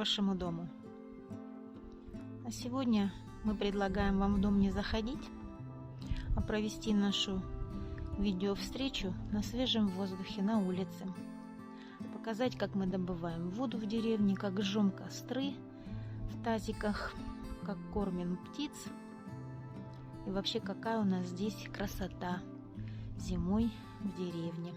вашему дому. А сегодня мы предлагаем вам в дом не заходить, а провести нашу видеовстречу на свежем воздухе на улице. Показать, как мы добываем воду в деревне, как жжем костры в тазиках, как кормим птиц. И вообще, какая у нас здесь красота зимой в деревне.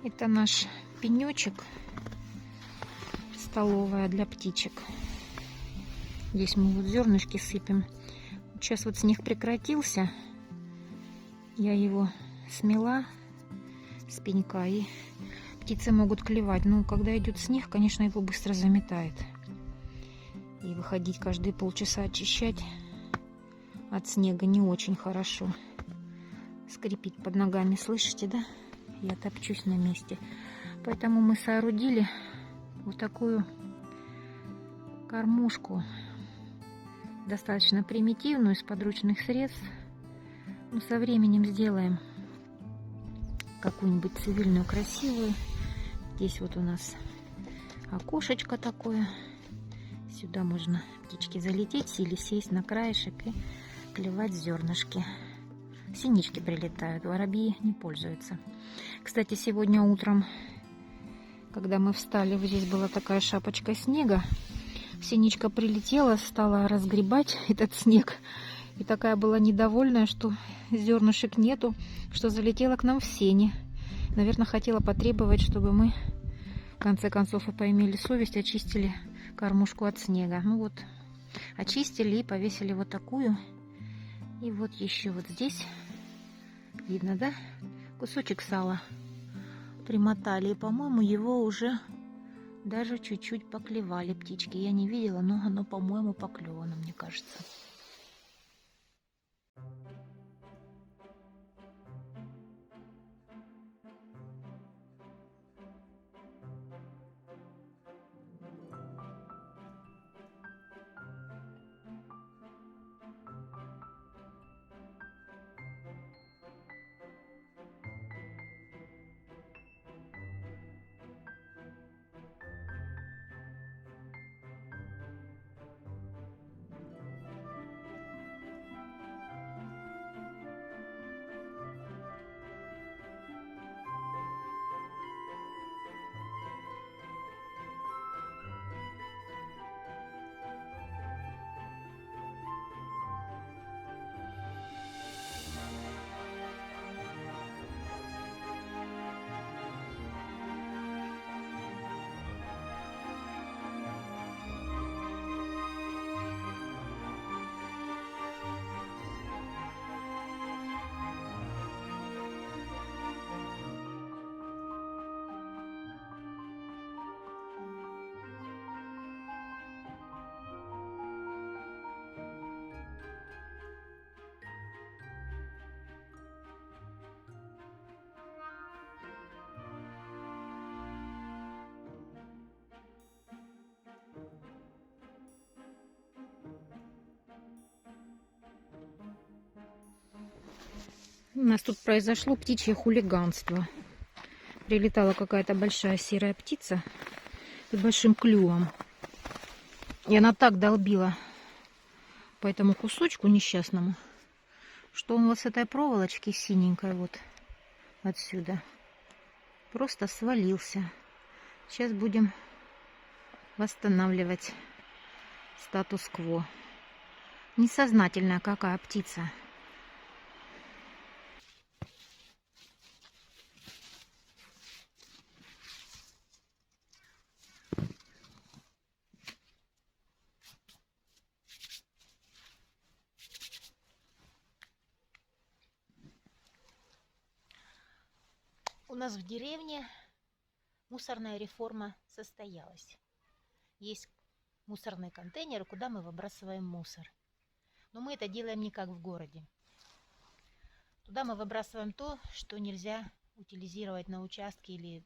Это наш пенечек, столовая для птичек. Здесь мы вот зернышки сыпем. Сейчас вот снег прекратился. Я его смела с пенька, и птицы могут клевать. Но когда идет снег, конечно, его быстро заметает. И выходить каждые полчаса очищать от снега не очень хорошо. Скрипит под ногами, слышите, да? Я топчусь на месте. Поэтому мы соорудили вот такую кормушку, достаточно примитивную, из подручных средств. Но со временем сделаем какую-нибудь цивильную, красивую. Здесь вот у нас окошечко такое. Сюда можно птичке залететь или сесть на краешек и клевать зернышки. Синички прилетают, воробьи не пользуются. Кстати, сегодня утром, когда мы встали, вот здесь была такая шапочка снега. Синичка прилетела, стала разгребать этот снег. И такая была недовольная, что зернышек нету, что залетела к нам в сени. Наверное, хотела потребовать, чтобы мы, в конце концов, и поимели совесть, очистили кормушку от снега. Ну вот, очистили и повесили вот такую. И вот еще вот здесь, видно, да, кусочек сала примотали. И, по-моему, его уже даже чуть-чуть поклевали птички. Я не видела, но оно, по-моему, поклевано, мне кажется. У нас тут произошло птичье хулиганство. Прилетала какая-то большая серая птица с большим клювом. И она так долбила по этому кусочку несчастному, что он вот с этой проволочки синенькой вот отсюда просто свалился. Сейчас будем восстанавливать статус-кво. Несознательная какая птица. У нас в деревне мусорная реформа состоялась. Есть мусорные контейнеры, куда мы выбрасываем мусор. Но мы это делаем не как в городе. Туда мы выбрасываем то, что нельзя утилизировать на участке или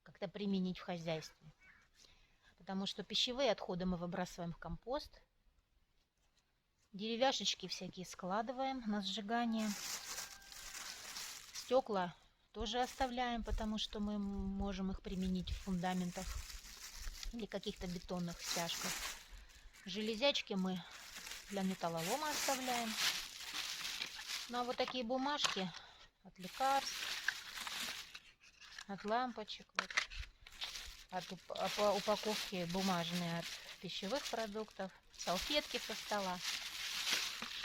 как-то применить в хозяйстве. Потому что пищевые отходы мы выбрасываем в компост. Деревяшечки всякие складываем на сжигание. Стекла тоже оставляем, потому что мы можем их применить в фундаментах или каких-то бетонных стяжках. Железячки мы для металлолома оставляем. Ну а вот такие бумажки от лекарств, от лампочек, вот, от упаковки бумажные от пищевых продуктов, салфетки со стола.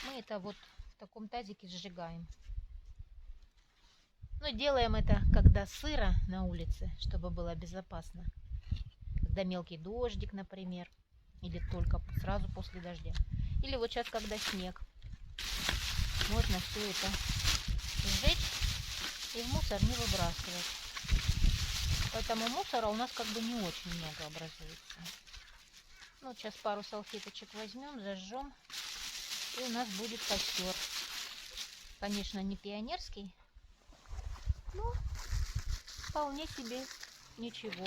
Мы это вот в таком тазике сжигаем. Но делаем это, когда сыро на улице, чтобы было безопасно. Когда мелкий дождик, например, или только сразу после дождя. Или вот сейчас, когда снег. Можно все это сжечь и в мусор не выбрасывать. Поэтому мусора у нас как бы не очень много образуется. Ну, сейчас пару салфеточек возьмем, зажжем, и у нас будет костер. Конечно, не пионерский, но вполне себе ничего.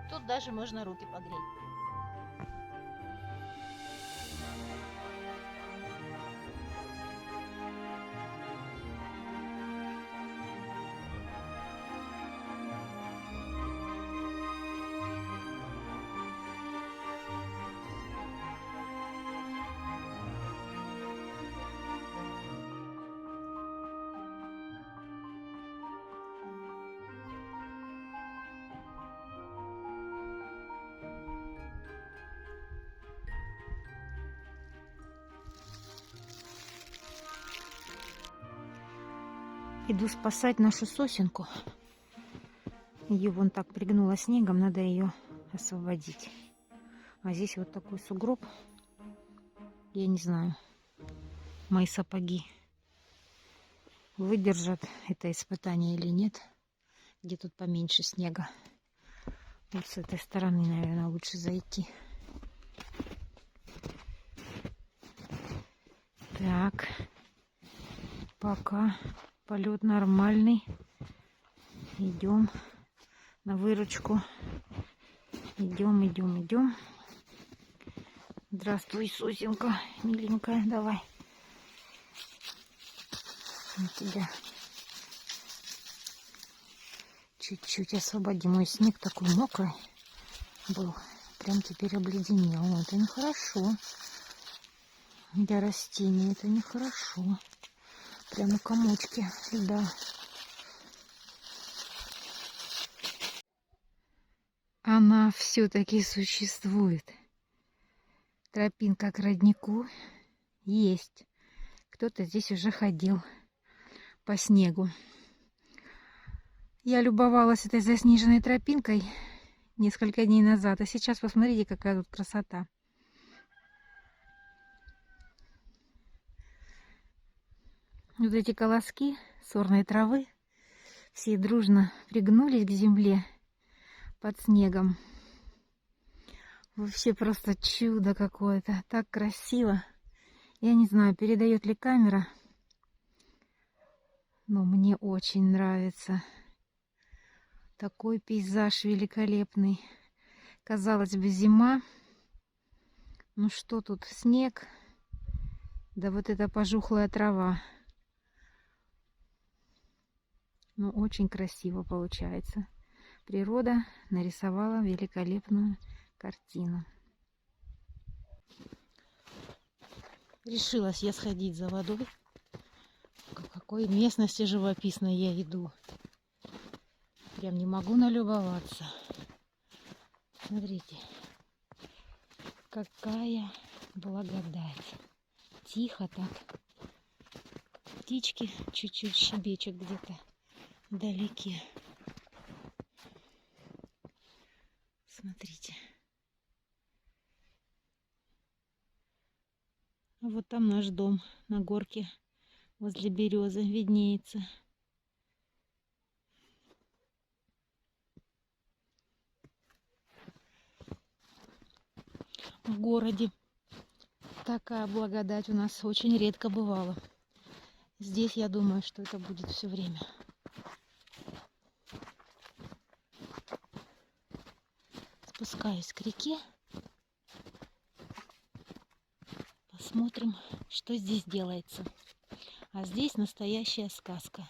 Тут даже можно руки погреть. Иду спасать нашу сосенку. Ее вон так пригнуло снегом, надо ее освободить. А здесь вот такой сугроб. Я не знаю, мои сапоги выдержат это испытание или нет. Где тут поменьше снега. Вот с этой стороны, наверное, лучше зайти. Так, пока полет нормальный. Идем на выручку. Идем. Здравствуй, сосенка, миленькая, давай. Мы тебя чуть-чуть освободим. Мой снег такой мокрый был. Прям теперь обледенел. Это нехорошо. Для растений это нехорошо. Прямо комочки льда. Она все-таки существует. Тропинка к роднику есть. Кто-то здесь уже ходил по снегу. Я любовалась этой заснеженной тропинкой несколько дней назад. А сейчас посмотрите, какая тут красота. Вот эти колоски сорной травы все дружно пригнулись к земле под снегом. Вообще просто чудо какое-то. Так красиво. Я не знаю, передает ли камера, но мне очень нравится. Такой пейзаж великолепный. Казалось бы, зима. Ну что тут, снег, да вот эта пожухлая трава. Ну, очень красиво получается. Природа нарисовала великолепную картину. Решилась я сходить за водой. В какой местности живописной я иду. Прям не могу налюбоваться. Смотрите, какая благодать. Тихо так. Птички чуть-чуть щебечут где-то вдалеке. Смотрите. А вот там наш дом на горке возле березы виднеется. В городе такая благодать у нас очень редко бывала. Здесь я думаю, что это будет все время. Спускаюсь к реке. Посмотрим, что здесь делается. А здесь настоящая сказка.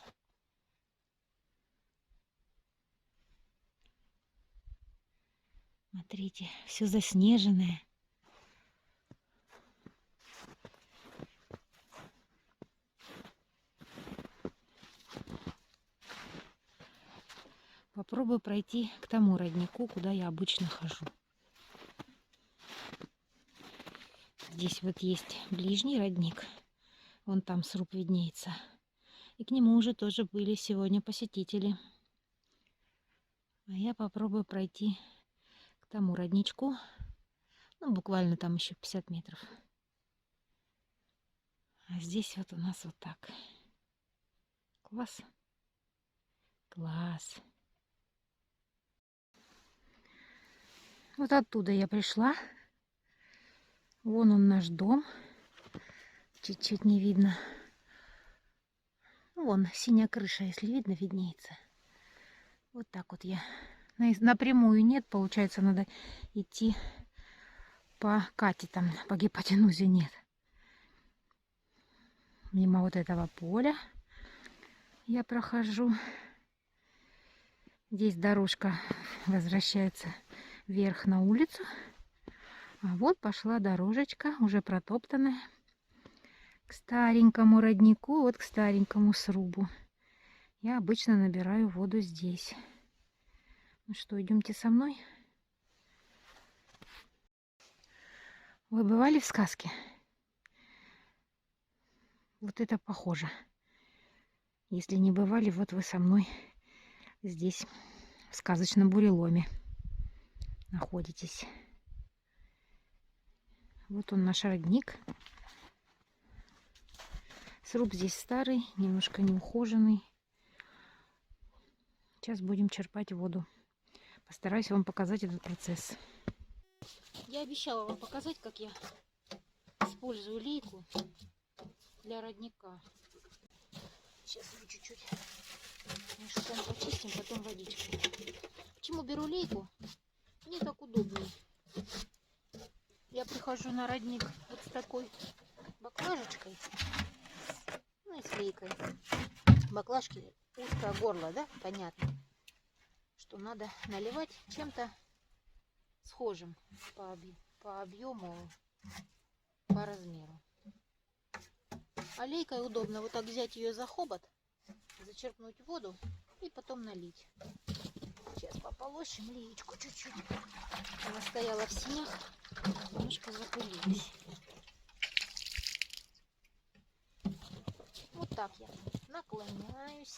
Смотрите, все заснеженное. Попробую пройти к тому роднику, куда я обычно хожу. Здесь вот есть ближний родник. Вон там сруб виднеется. И к нему уже тоже были сегодня посетители. А я попробую пройти к тому родничку. Ну, буквально там еще 50 метров. А здесь вот у нас вот так. Класс. Класс. Вот оттуда я пришла. Вон он наш дом. Чуть-чуть не видно. Вон синяя крыша, если видно, виднеется. Вот так вот я. Напрямую нет, получается, надо идти по Кате, там по гипотенузе нет. Мимо вот этого поля я прохожу. Здесь дорожка возвращается вверх на улицу. А вот пошла дорожечка, уже протоптанная, к старенькому роднику, вот к старенькому срубу. Я обычно набираю воду здесь. Ну что, идемте со мной. Вы бывали в сказке? Вот это похоже. Если не бывали, вот вы со мной здесь, в сказочном буреломе, находитесь. Вот он, наш родник. Сруб здесь старый, немножко неухоженный. Сейчас будем черпать воду. Постараюсь вам показать этот процесс. Я обещала вам показать, как я использую лейку для родника. Сейчас мы чуть-чуть мешком почистим, потом водичкой. Почему беру лейку? Мне так удобнее. Я прихожу на родник вот с такой баклажечкой, ну и с лейкой. Баклажки узкое горло, да? Понятно, что надо наливать чем-то схожим по объему, по размеру. А лейкой удобно вот так взять ее за хобот, зачерпнуть воду и потом налить. Сейчас пополощем леечку чуть-чуть. Она стояла в снег, немножко запылилась. Вот так я наклоняюсь.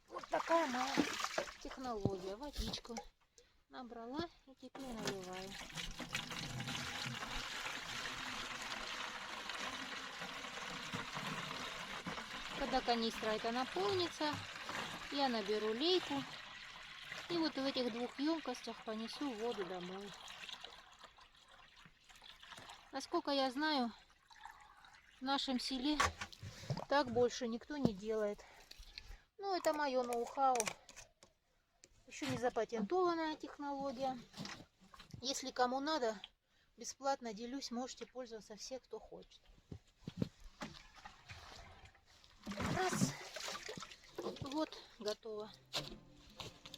Вот такая моя технология. Водичку набрала и теперь наливаю. Когда канистра эта наполнится, я наберу лейку и вот в этих двух емкостях понесу воду домой. Насколько я знаю, в нашем селе так больше никто не делает. Ну, это мое ноу-хау. Еще не запатентованная технология. Если кому надо, бесплатно делюсь, можете пользоваться все, кто хочет. Раз. Вот, готово.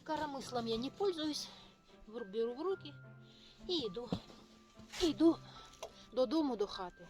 Коромыслом я не пользуюсь. Беру в руки и иду до дому, до хаты.